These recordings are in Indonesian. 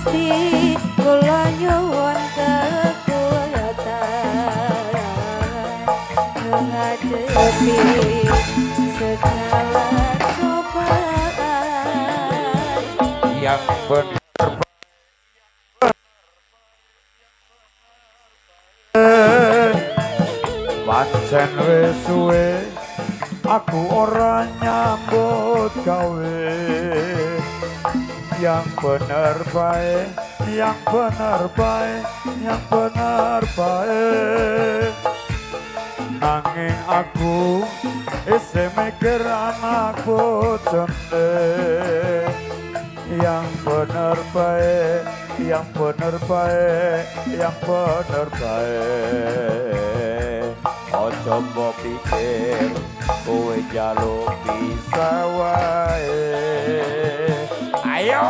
Gusti kula nyuwun kekuatan menghadapi segala cobaan yang benar pancen wis suwe aku ora nyambut gawe yang bener bae yang bener bae yang bener bae nanging aku isih mikir anak bojone yang bener bae yang bener bae yang bener bae ojo mbok pikir kowe jaluk bisa wae ayo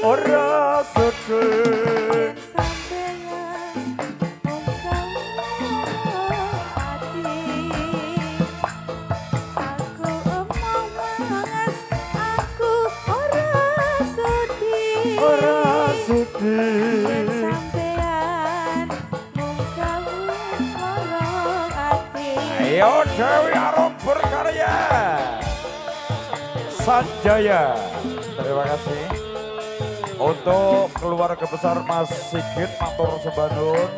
ora sedih ora sedih ayo Dewi Arum berkarya Sanjaya. Terima kasih untuk keluarga besar Mas Sigit matur sembah nuwun.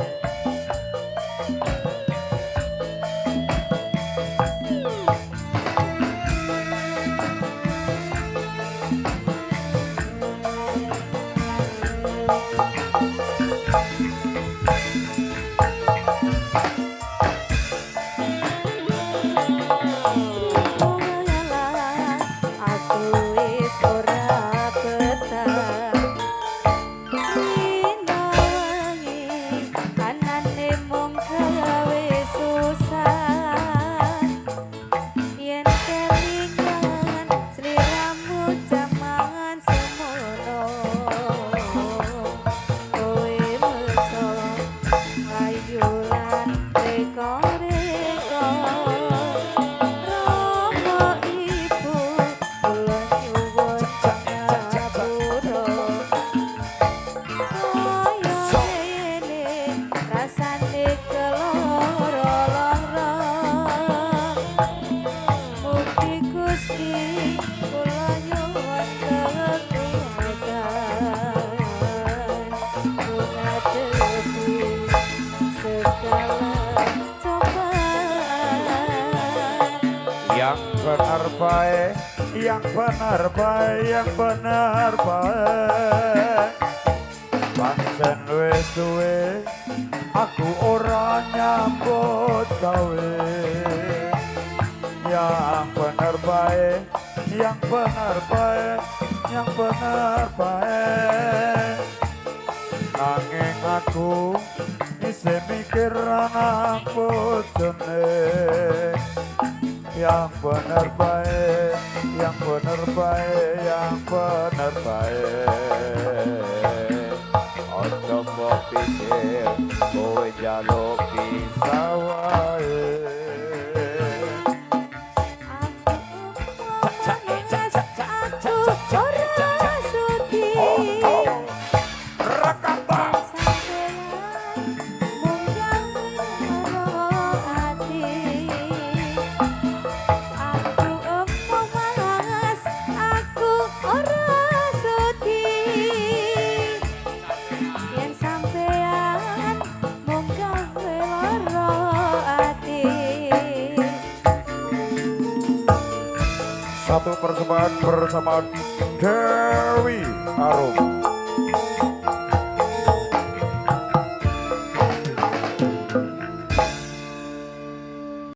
Yang benar baik, yang benar baik, yang benar baik. Pancen wis suwe aku ora nyambut gawe. Yang benar baik, yang benar baik, yang benar baik. Nanging aku isih mikir anak bojone. Yang bener baik, yang bener baik, yang bener baik. Ojo mbok pikir kowe jaluk bisa wae. Satu persembahan bersama Dewi Arum.